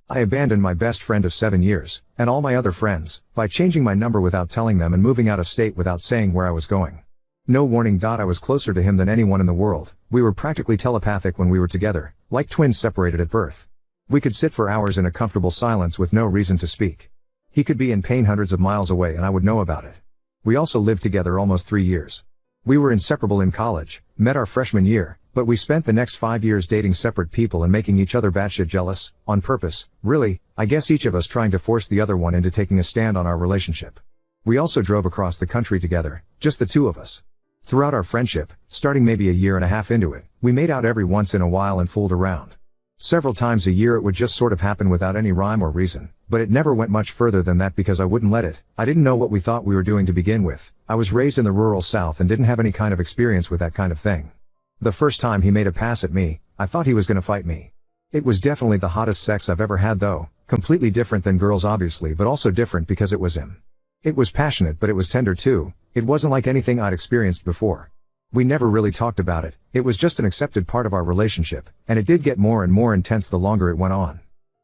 I abandoned my best friend of 7 years, and all my other friends, by changing my number without telling them and moving out of state without saying where I was going. No warning. I was closer to him than anyone in the world. We were practically telepathic when we were together, like twins separated at birth. We could sit for hours in a comfortable silence with no reason to speak. He could be in pain hundreds of miles away and I would know about it. We also lived together almost 3 years. We were inseparable in college, met our freshman year, but we spent the next 5 years dating separate people and making each other batshit jealous, on purpose, really, I guess each of us trying to force the other one into taking a stand on our relationship. We also drove across the country together, just the two of us. Throughout our friendship, starting maybe a year and a half into it, we made out every once in a while and fooled around. Several times a year it would just sort of happen without any rhyme or reason, but it never went much further than that because I wouldn't let it. I didn't know what we thought we were doing to begin with. I was raised in the rural South and didn't have any kind of experience with that kind of thing. The first time he made a pass at me, I thought he was gonna fight me. It was definitely the hottest sex I've ever had though, completely different than girls obviously, but also different because it was him. It was passionate but it was tender too. It wasn't like anything I'd experienced before. We never really talked about it, it was just an accepted part of our relationship, and it did get more and more intense the longer it went on.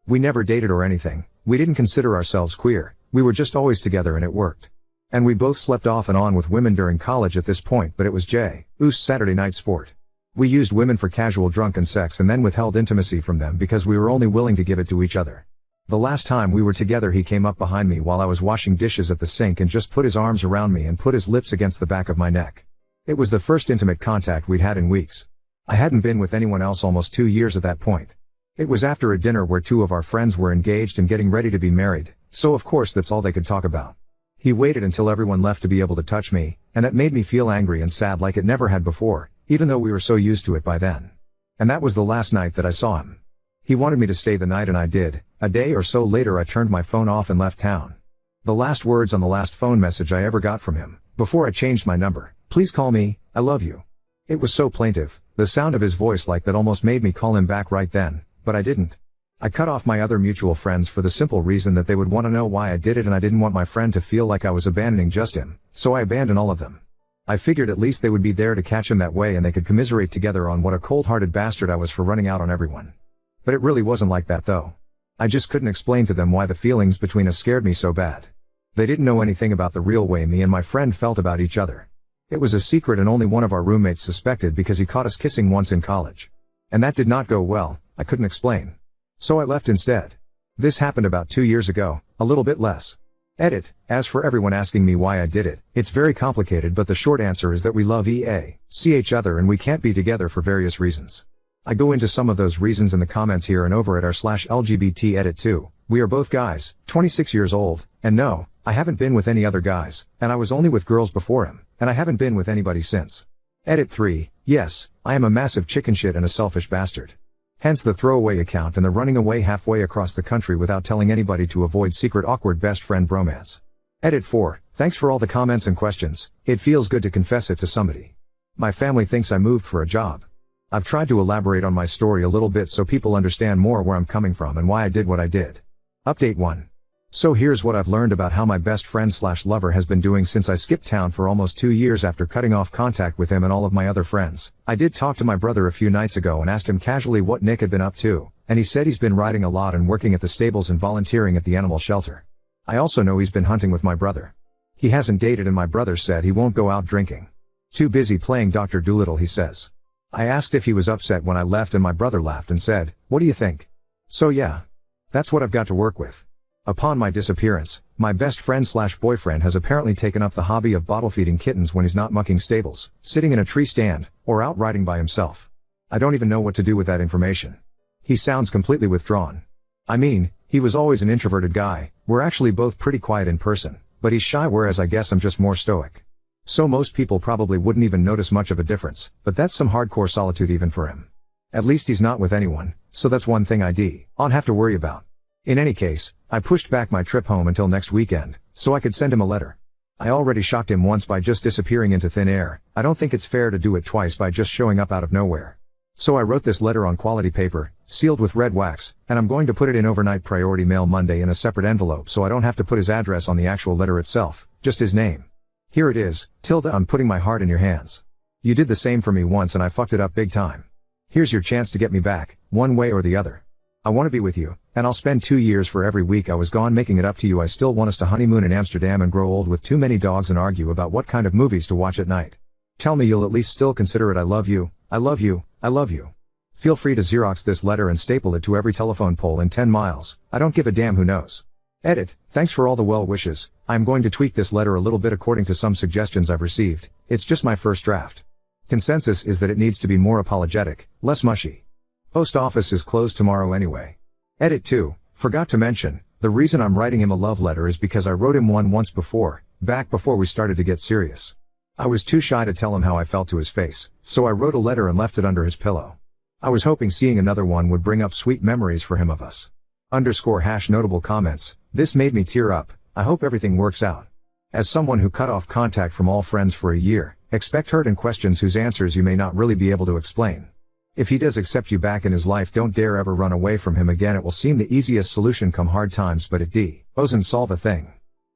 We never dated or anything, we didn't consider ourselves queer, we were just always together and it worked. And we both slept off and on with women during college at this point, but it was J.'s Saturday night sport. We used women for casual drunken sex and then withheld intimacy from them because we were only willing to give it to each other. The last time we were together he came up behind me while I was washing dishes at the sink and just put his arms around me and put his lips against the back of my neck. It was the first intimate contact we'd had in weeks. I hadn't been with anyone else almost 2 years at that point. It was after a dinner where 2 of our friends were engaged and getting ready to be married, so of course that's all they could talk about. He waited until everyone left to be able to touch me, and that made me feel angry and sad like it never had before, even though we were so used to it by then. And that was the last night that I saw him. He wanted me to stay the night and I did. A day or so later I turned my phone off and left town. The last words on the last phone message I ever got from him, before I changed my number: "Please call me, I love you." It was so plaintive, the sound of his voice like that almost made me call him back right then, but I didn't. I cut off my other mutual friends for the simple reason that they would want to know why I did it and I didn't want my friend to feel like I was abandoning just him, so I abandoned all of them. I figured at least they would be there to catch him that way and they could commiserate together on what a cold-hearted bastard I was for running out on everyone. But it really wasn't like that though. I just couldn't explain to them why the feelings between us scared me so bad. They didn't know anything about the real way me and my friend felt about each other. It was a secret and only one of our roommates suspected because he caught us kissing once in college. And that did not go well, I couldn't explain. So I left instead. This happened about 2 years ago, a little bit less. Edit, as for everyone asking me why I did it, it's very complicated but the short answer is that we love each other and we can't be together for various reasons. I go into some of those reasons in the comments here and over at r/LGBT edit too. We are both guys, 26 years old, and no, I haven't been with any other guys, and I was only with girls before him, and I haven't been with anybody since. Edit 3, yes, I am a massive chicken shit and a selfish bastard. Hence the throwaway account and the running away halfway across the country without telling anybody to avoid secret awkward best friend bromance. Edit 4, thanks for all the comments and questions, it feels good to confess it to somebody. My family thinks I moved for a job. I've tried to elaborate on my story a little bit so people understand more where I'm coming from and why I did what I did. Update 1. So here's what I've learned about how my best friend/lover has been doing since I skipped town for almost 2 years after cutting off contact with him and all of my other friends. I did talk to my brother a few nights ago and asked him casually what Nick had been up to, and he said he's been riding a lot and working at the stables and volunteering at the animal shelter. I also know he's been hunting with my brother. He hasn't dated and my brother said he won't go out drinking. Too busy playing Dr. Dolittle, he says. I asked if he was upset when I left and my brother laughed and said, "What do you think?" So yeah. That's what I've got to work with. Upon my disappearance, my best friend/boyfriend has apparently taken up the hobby of bottle feeding kittens when he's not mucking stables, sitting in a tree stand, or out riding by himself. I don't even know what to do with that information. He sounds completely withdrawn. I mean, he was always an introverted guy, we're actually both pretty quiet in person, but he's shy whereas I guess I'm just more stoic. So most people probably wouldn't even notice much of a difference, but that's some hardcore solitude even for him. At least he's not with anyone, so that's one thing I don't have to worry about. In any case, I pushed back my trip home until next weekend, so I could send him a letter. I already shocked him once by just disappearing into thin air, I don't think it's fair to do it twice by just showing up out of nowhere. So I wrote this letter on quality paper, sealed with red wax, and I'm going to put it in overnight priority mail Monday in a separate envelope so I don't have to put his address on the actual letter itself, just his name. Here it is, Tilda, I'm putting my heart in your hands. You did the same for me once and I fucked it up big time. Here's your chance to get me back, one way or the other. I want to be with you, And I'll spend 2 years for every week I was gone making it up to you. I still want us to honeymoon in Amsterdam and grow old with too many dogs and argue about what kind of movies to watch at night. Tell me you'll at least still consider it. I love you, I love you, I love you. Feel free to Xerox this letter and staple it to every telephone pole in 10 miles. I don't give a damn who knows. Edit. Thanks for all the well wishes. I'm going to tweak this letter a little bit according to some suggestions I've received. It's just my first draft. Consensus is that it needs to be more apologetic, less mushy. Post office is closed tomorrow anyway. Edit 2. Forgot to mention, the reason I'm writing him a love letter is because I wrote him one once before, back before we started to get serious. I was too shy to tell him how I felt to his face, so I wrote a letter and left it under his pillow. I was hoping seeing another one would bring up sweet memories for him of us. _notable comments. This made me tear up. I hope everything works out. As someone who cut off contact from all friends for a year, expect hurt and questions whose answers you may not really be able to explain. If he does accept you back in his life, don't dare ever run away from him again. It will seem the easiest solution come hard times, but it doesn't solve a thing.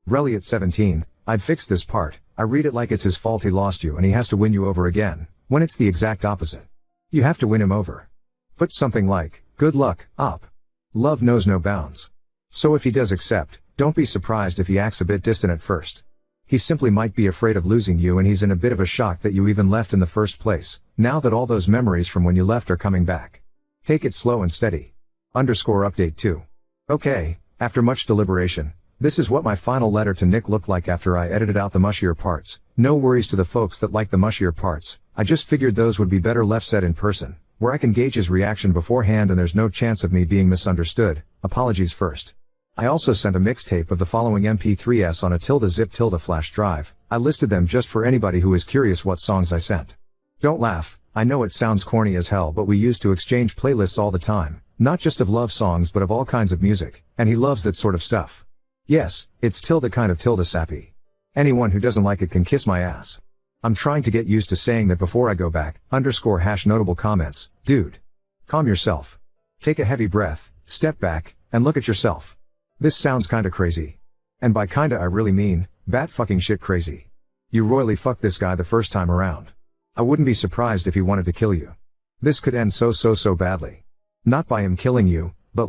Relly at 17, I'd fix this part. I read it like it's his fault he lost you and he has to win you over again, when it's the exact opposite. You have to win him over. Put something like, good luck, op. Love knows no bounds. So if he does accept, don't be surprised if he acts a bit distant at first. He simply might be afraid of losing you and he's in a bit of a shock that you even left in the first place, now that all those memories from when you left are coming back. Take it slow and steady. _update 2. Okay, after much deliberation, this is what my final letter to Nick looked like after I edited out the mushier parts. No worries to the folks that like the mushier parts, I just figured those would be better left said in person, where I can gauge his reaction beforehand and there's no chance of me being misunderstood. Apologies first. I also sent a mixtape of the following MP3s on a /zip flash drive. I listed them just for anybody who is curious what songs I sent. Don't laugh, I know it sounds corny as hell, but we used to exchange playlists all the time, not just of love songs but of all kinds of music, and he loves that sort of stuff. Yes, it's kind of sappy. Anyone who doesn't like it can kiss my ass. I'm trying to get used to saying that before I go back. _notable comments. Dude. Calm yourself. Take a heavy breath, step back, and look at yourself. This sounds kinda crazy. And by kinda I really mean, bat fucking shit crazy. You royally fucked this guy the first time around. I wouldn't be surprised if he wanted to kill you. This could end so badly. Not by him killing you, but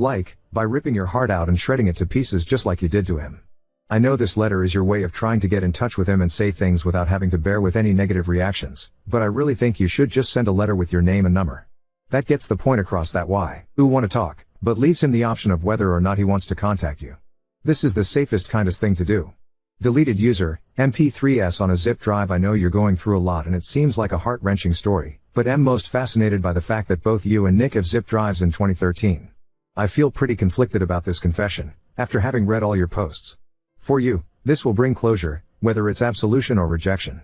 by ripping your heart out and shredding it to pieces just like you did to him. I know this letter is your way of trying to get in touch with him and say things without having to bear with any negative reactions, but I really think you should just send a letter with your name and number. That gets the point across that you want to talk, but leaves him the option of whether or not he wants to contact you. This is the safest kindest thing to do. Deleted user, MP3s on a zip drive. I know you're going through a lot and it seems like a heart-wrenching story, but am most fascinated by the fact that both you and Nick have zip drives in 2013. I feel pretty conflicted about this confession, after having read all your posts. For you, this will bring closure, whether it's absolution or rejection.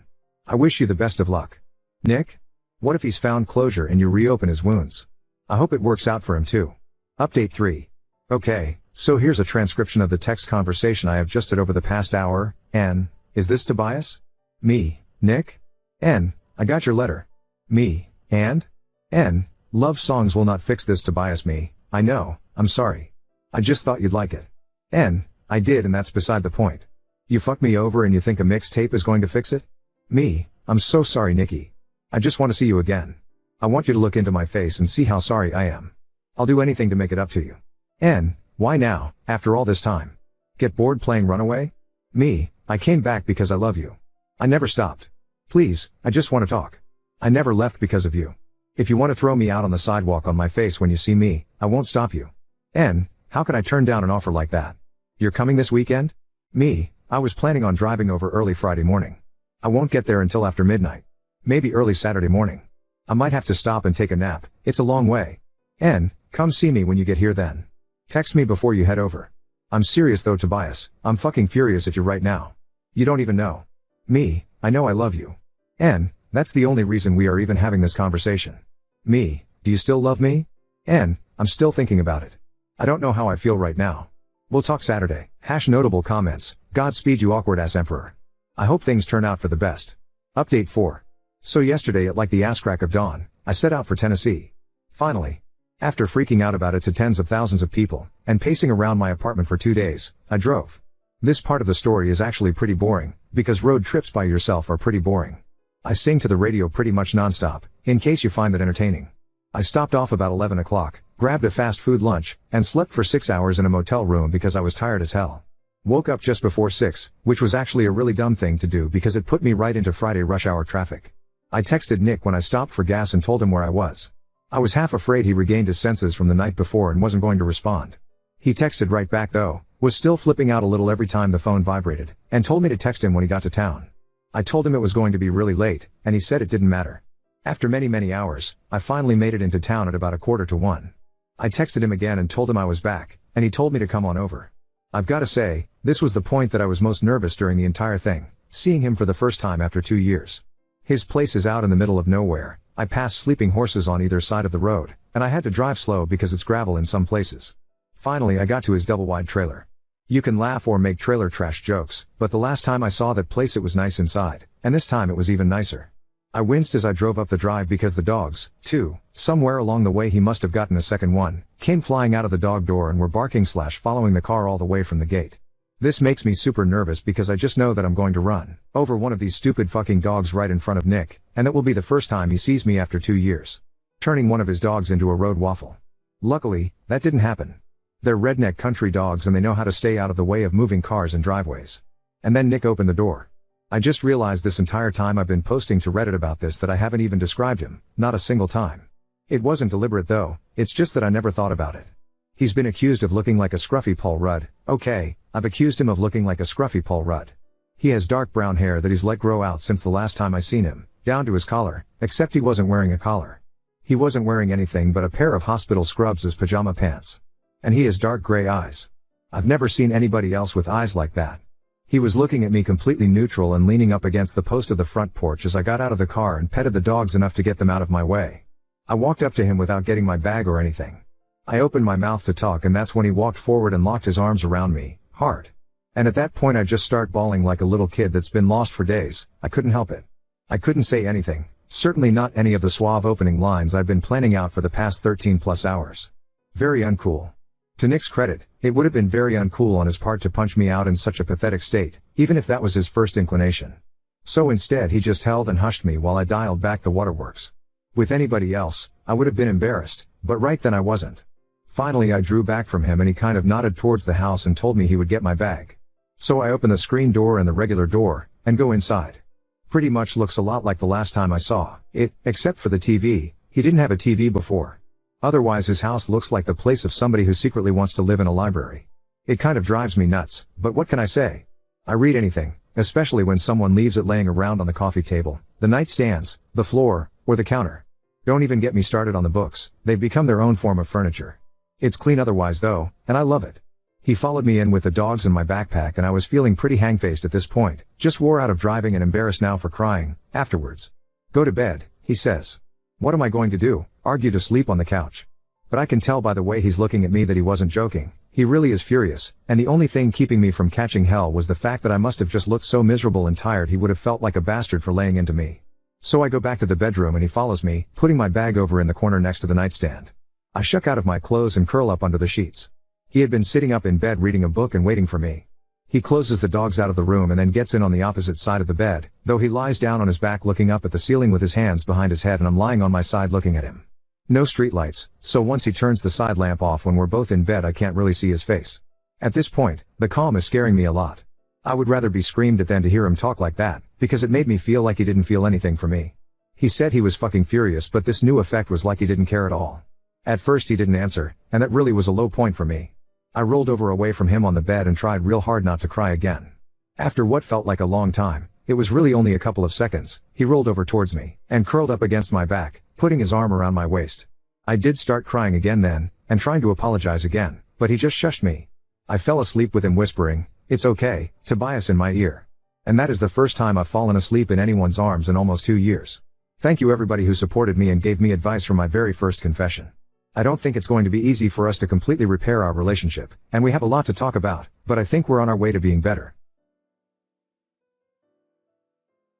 I wish you the best of luck. Nick? What if he's found closure and you reopen his wounds? I hope it works out for him too. Update 3. Okay, so here's a transcription of the text conversation I have just had over the past hour. N. Is this Tobias? Me, Nick? N. I got your letter. Me, and? N. Love songs will not fix this, Tobias. Me, I know, I'm sorry. I just thought you'd like it. N. I did, and that's beside the point. You fucked me over and you think a mixtape is going to fix it? Me, I'm so sorry, Nikki. I just want to see you again. I want you to look into my face and see how sorry I am. I'll do anything to make it up to you. N. Why now, after all this time? Get bored playing Runaway? Me, I came back because I love you. I never stopped. Please, I just want to talk. I never left because of you. If you want to throw me out on the sidewalk on my face when you see me, I won't stop you. N. How can I turn down an offer like that? You're coming this weekend? Me, I was planning on driving over early Friday morning. I won't get there until after midnight. Maybe early Saturday morning. I might have to stop and take a nap, it's a long way. N. Come see me when you get here then. Text me before you head over. I'm serious though, Tobias, I'm fucking furious at you right now. You don't even know. Me, I know I love you. N. That's the only reason we are even having this conversation. Me, do you still love me? N. I'm still thinking about it. I don't know how I feel right now. We'll talk Saturday. #notable comments. Godspeed you awkward ass emperor. I hope things turn out for the best. Update 4. So yesterday at like the ass crack of dawn, I set out for Tennessee. Finally. After freaking out about it to tens of thousands of people, and pacing around my apartment for 2 days, I drove. This part of the story is actually pretty boring, because road trips by yourself are pretty boring. I sing to the radio pretty much nonstop, in case you find that entertaining. I stopped off about 11 o'clock, grabbed a fast food lunch, and slept for 6 hours in a motel room because I was tired as hell. Woke up just before 6, which was actually a really dumb thing to do because it put me right into Friday rush hour traffic. I texted Nick when I stopped for gas and told him where I was. I was half afraid he regained his senses from the night before and wasn't going to respond. He texted right back though, was still flipping out a little every time the phone vibrated, and told me to text him when he got to town. I told him it was going to be really late, and he said it didn't matter. After many hours, I finally made it into town at about 1:45. I texted him again and told him I was back, and he told me to come on over. I've gotta say, this was the point that I was most nervous during the entire thing, seeing him for the first time after 2 years. His place is out in the middle of nowhere. I passed sleeping horses on either side of the road, and I had to drive slow because it's gravel in some places. Finally I got to his double-wide trailer. You can laugh or make trailer trash jokes, but the last time I saw that place it was nice inside, and this time it was even nicer. I winced as I drove up the drive because the dogs, too, somewhere along the way he must have gotten a second one, came flying out of the dog door and were barking/following the car all the way from the gate. This makes me super nervous because I just know that I'm going to run over one of these stupid fucking dogs right in front of Nick, and that will be the first time he sees me after 2 years. Turning one of his dogs into a road waffle. Luckily, that didn't happen. They're redneck country dogs and they know how to stay out of the way of moving cars and driveways. And then Nick opened the door. I just realized this entire time I've been posting to Reddit about this that I haven't even described him, not a single time. It wasn't deliberate though, it's just that I never thought about it. He's been accused of looking like a scruffy Paul Rudd. Okay, I've accused him of looking like a scruffy Paul Rudd. He has dark brown hair that he's let grow out since the last time I seen him, down to his collar, except he wasn't wearing a collar. He wasn't wearing anything but a pair of hospital scrubs as pajama pants. And he has dark gray eyes. I've never seen anybody else with eyes like that. He was looking at me completely neutral and leaning up against the post of the front porch as I got out of the car and petted the dogs enough to get them out of my way. I walked up to him without getting my bag or anything. I opened my mouth to talk and that's when he walked forward and locked his arms around me, hard. And at that point I just start bawling like a little kid that's been lost for days. I couldn't help it. I couldn't say anything, certainly not any of the suave opening lines I've been planning out for the past 13+ hours. Very uncool. To Nick's credit, it would have been very uncool on his part to punch me out in such a pathetic state, even if that was his first inclination. So instead he just held and hushed me while I dialed back the waterworks. With anybody else, I would have been embarrassed, but right then I wasn't. Finally I drew back from him and he kind of nodded towards the house and told me he would get my bag. So I open the screen door and the regular door, and go inside. Pretty much looks a lot like the last time I saw it, except for the TV. He didn't have a TV before. Otherwise his house looks like the place of somebody who secretly wants to live in a library. It kind of drives me nuts, but what can I say? I read anything, especially when someone leaves it laying around on the coffee table, the nightstands, the floor, or the counter. Don't even get me started on the books, they've become their own form of furniture. It's clean otherwise though, and I love it. He followed me in with the dogs and my backpack and I was feeling pretty hang-faced at this point, just wore out of driving and embarrassed now for crying, afterwards. Go to bed, he says. What am I going to do, argue to sleep on the couch? But I can tell by the way he's looking at me that he wasn't joking, he really is furious, and the only thing keeping me from catching hell was the fact that I must have just looked so miserable and tired he would have felt like a bastard for laying into me. So I go back to the bedroom and he follows me, putting my bag over in the corner next to the nightstand. I shuck out of my clothes and curl up under the sheets. He had been sitting up in bed reading a book and waiting for me. He closes the dogs out of the room and then gets in on the opposite side of the bed, though he lies down on his back looking up at the ceiling with his hands behind his head and I'm lying on my side looking at him. No streetlights, so once he turns the side lamp off when we're both in bed I can't really see his face. At this point, the calm is scaring me a lot. I would rather be screamed at than to hear him talk like that, because it made me feel like he didn't feel anything for me. He said he was fucking furious but this new effect was like he didn't care at all. At first he didn't answer, and that really was a low point for me. I rolled over away from him on the bed and tried real hard not to cry again. After what felt like a long time, it was really only a couple of seconds, he rolled over towards me, and curled up against my back, putting his arm around my waist. I did start crying again then, and trying to apologize again, but he just shushed me. I fell asleep with him whispering, "It's okay," Tobias in my ear. And that is the first time I've fallen asleep in anyone's arms in almost 2 years. Thank you everybody who supported me and gave me advice from my very first confession. I don't think it's going to be easy for us to completely repair our relationship, and we have a lot to talk about, but I think we're on our way to being better.